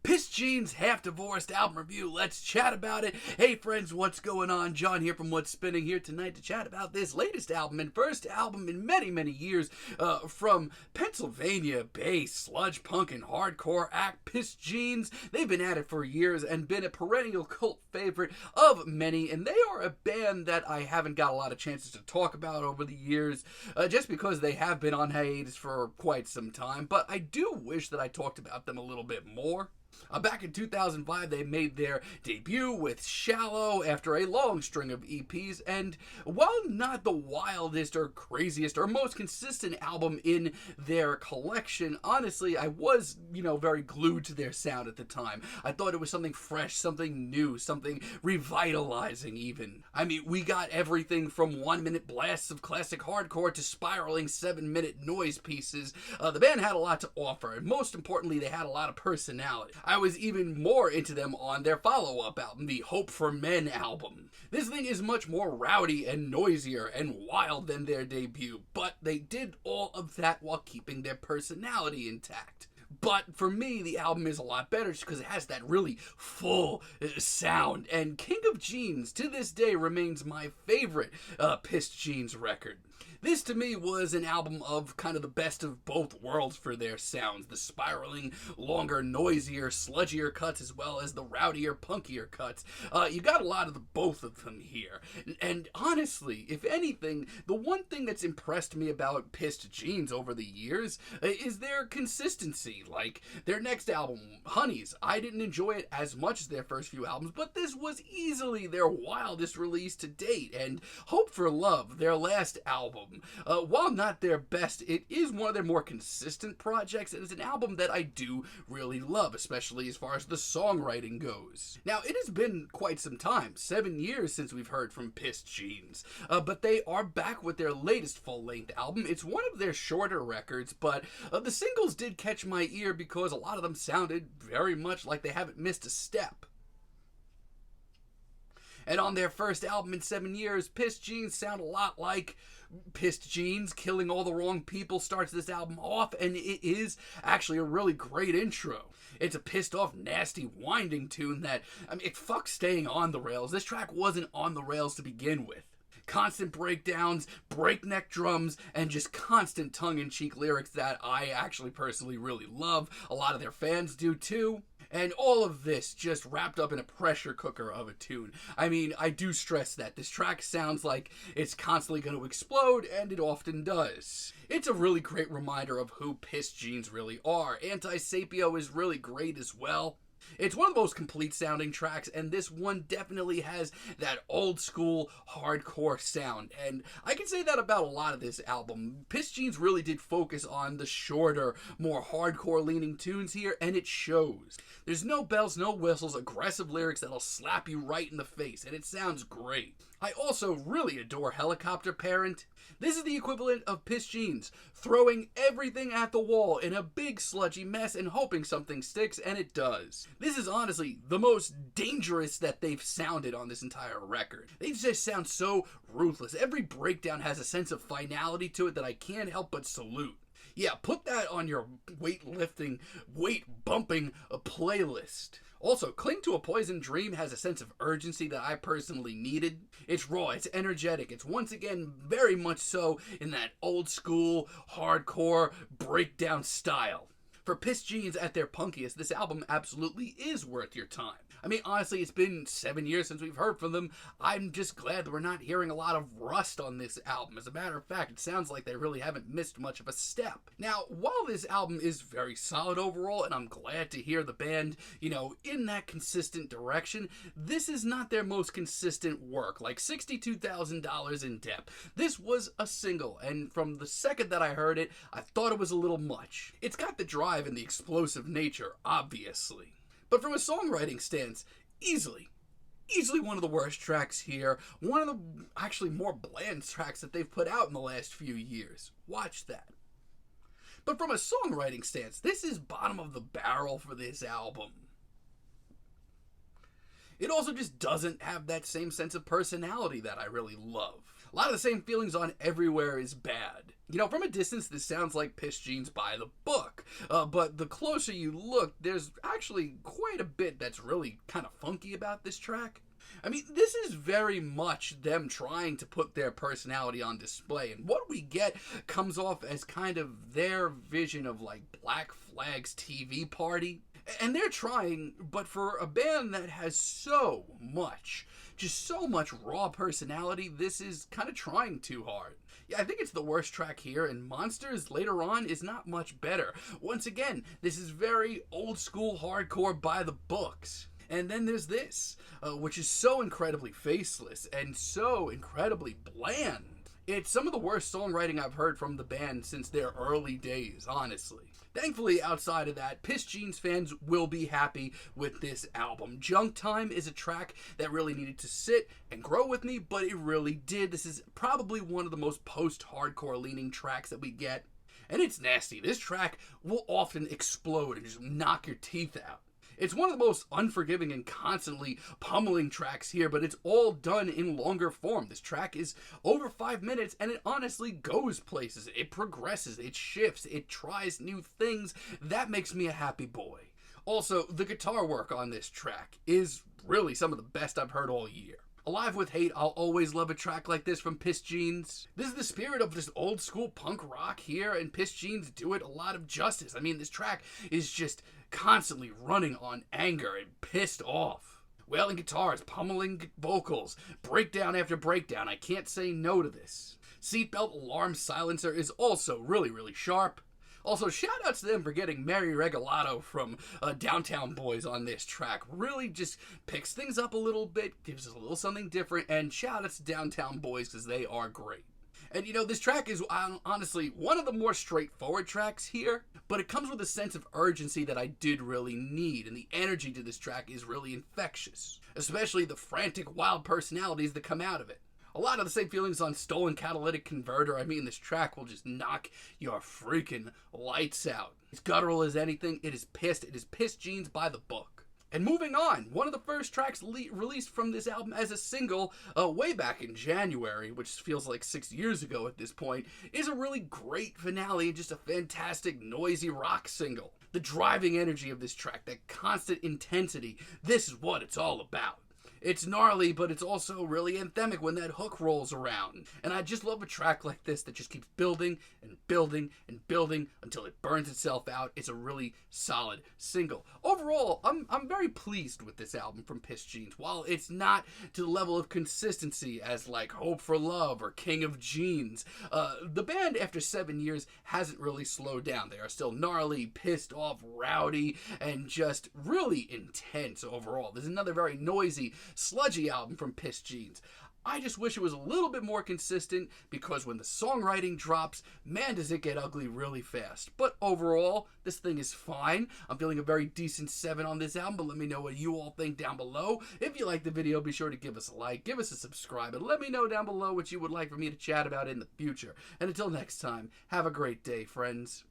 Piss Jeans Half Divorced album review. Let's chat about it. Hey friends, what's going on? John here from What's Spinning here tonight to chat about this latest album and first album in many years from Pennsylvania based sludge punk and hardcore act Piss Jeans. They've been at it for years and been a perennial cult favorite of many, and they are a band that I haven't got a lot of chances to talk about over the years just because they have been on hiatus for quite some time, but I do wish that I talked about them a little bit more. Back in 2005, they made their debut with Shallow after a long string of EPs, and while not the wildest or craziest or most consistent album in their collection, honestly, I was, very glued to their sound at the time. I thought it was something fresh, something new, something revitalizing even. I mean, we got everything from 1-minute blasts of classic hardcore to spiraling 7-minute noise pieces. The band had a lot to offer, and most importantly, they had a lot of personality. I was even more into them on their follow-up album, the Hope for Men album. This thing is much more rowdy and noisier and wild than their debut, but they did all of that while keeping their personality intact. But for me, the album is a lot better just because it has that really full sound, and King of Jeans to this day remains my favorite Piss Jeans record. This, to me, was an album of kind of the best of both worlds for their sounds. The spiraling, longer, noisier, sludgier cuts as well as the rowdier, punkier cuts. You got a lot of both of them here. And honestly, if anything, the one thing that's impressed me about Pissed Jeans over the years is their consistency. Like their next album, Honeys, I didn't enjoy it as much as their first few albums, but this was easily their wildest release to date. And Hope for Love, their last album, while not their best, it is one of their more consistent projects, and it's an album that I do really love, especially as far as the songwriting goes. Now, it has been quite some time, 7 years since we've heard from Pissed Jeans, but they are back with their latest full-length album. It's one of their shorter records, but the singles did catch my ear because a lot of them sounded very much like they haven't missed a step. And on their first album in 7 years, Pissed Jeans sound a lot like Pissed Jeans. Killing All the Wrong People starts this album off, and it is actually a really great intro. It's a pissed off, nasty, winding tune that, it fucks staying on the rails. This track wasn't on the rails to begin with. Constant breakdowns, breakneck drums, and just constant tongue-in-cheek lyrics that I actually personally really love. A lot of their fans do too. And all of this just wrapped up in a pressure cooker of a tune. I mean, I do stress that. This track sounds like it's constantly going to explode, and it often does. It's a really great reminder of who Piss Jeans really are. Anti-Sapio is really great as well. It's one of the most complete sounding tracks, and this one definitely has that old school hardcore sound, and I can say that about a lot of this album. Piss Jeans really did focus on the shorter, more hardcore leaning tunes here, and it shows. There's no bells, no whistles, aggressive lyrics that'll slap you right in the face, and it sounds great. I also really adore Helicopter Parent. This is the equivalent of Piss Jeans, throwing everything at the wall in a big sludgy mess and hoping something sticks, and it does. This is honestly the most dangerous that they've sounded on this entire record. They just sound so ruthless. Every breakdown has a sense of finality to it that I can't help but salute. Yeah, put that on your weightlifting, weight-bumping playlist. Also, Cling to a Poison Dream has a sense of urgency that I personally needed. It's raw, it's energetic, it's once again very much so in that old school, hardcore, breakdown style. For Piss Jeans at their punkiest, this album absolutely is worth your time. I mean, honestly, it's been 7 years since we've heard from them. I'm just glad that we're not hearing a lot of rust on this album. As a matter of fact, it sounds like they really haven't missed much of a step. Now, while this album is very solid overall, and I'm glad to hear the band, in that consistent direction, this is not their most consistent work. Like $62,000 in Depth. This was a single, and from the second that I heard it, I thought it was a little much. It's got the drive and the explosive nature, obviously. But from a songwriting stance, easily one of the worst tracks here. One of the actually more bland tracks that they've put out in the last few years. Watch that. But from a songwriting stance, this is bottom of the barrel for this album. It also just doesn't have that same sense of personality that I really love. A lot of the same feelings on Everywhere Is Bad. You know, from a distance, this sounds like Piss Jeans by the book, but the closer you look, there's actually quite a bit that's really kind of funky about this track. I mean, this is very much them trying to put their personality on display, and what we get comes off as kind of their vision of, like, Black Flag's TV party. And they're trying, but for a band that has so much raw personality, this is kind of trying too hard. Yeah, I think it's the worst track here, and Monsters later on is not much better. Once again, this is very old school hardcore by the books. And then there's this, which is so incredibly faceless and so incredibly bland. It's some of the worst songwriting I've heard from the band since their early days, honestly. Thankfully, outside of that, Piss Jeans fans will be happy with this album. Junktime is a track that really needed to sit and grow with me, but it really did. This is probably one of the most post-hardcore leaning tracks that we get. And it's nasty. This track will often explode and just knock your teeth out. It's one of the most unforgiving and constantly pummeling tracks here, but it's all done in longer form. This track is over 5 minutes, and it honestly goes places. It progresses, it shifts, it tries new things. That makes me a happy boy. Also, the guitar work on this track is really some of the best I've heard all year. Alive with Hate, I'll always love a track like this from Piss Jeans. This is the spirit of this old school punk rock here, and Piss Jeans do it a lot of justice. I mean, this track is just constantly running on anger and pissed off. Wailing guitars, pummeling vocals, breakdown after breakdown. I can't say no to this. Seatbelt alarm silencer is also really sharp. Also, shout out to them for getting Mary Regalado from Downtown Boys on this track. Really just picks things up a little bit, gives us a little something different, and shout out to Downtown Boys because they are great. And you know, this track is honestly one of the more straightforward tracks here, but it comes with a sense of urgency that I did really need, and the energy to this track is really infectious, especially the frantic, wild personalities that come out of it. A lot of the same feelings on Stolen Catalytic Converter. I mean, this track will just knock your freaking lights out. As guttural as anything, it is pissed. It is Piss Jeans by the book. And moving on, one of the first tracks released from this album as a single way back in January, which feels like 6 years ago at this point, is a really great finale and just a fantastic noisy rock single. The driving energy of this track, that constant intensity, this is what it's all about. It's gnarly, but it's also really anthemic when that hook rolls around. And I just love a track like this that just keeps building and building and building until it burns itself out. It's a really solid single. Overall, I'm very pleased with this album from Piss Jeans. While it's not to the level of consistency as like Hope for Love or King of Jeans, the band after 7 years hasn't really slowed down. They are still gnarly, pissed off, rowdy, and just really intense overall. There's another very noisy, sludgy album from Piss Jeans. I just wish it was a little bit more consistent because when the songwriting drops, man, does it get ugly really fast. But overall, this thing is fine. I'm feeling a very decent 7 on this album, but let me know what you all think down below. If you like the video, be sure to give us a like, give us a subscribe, and let me know down below what you would like for me to chat about in the future. And until next time, have a great day, friends.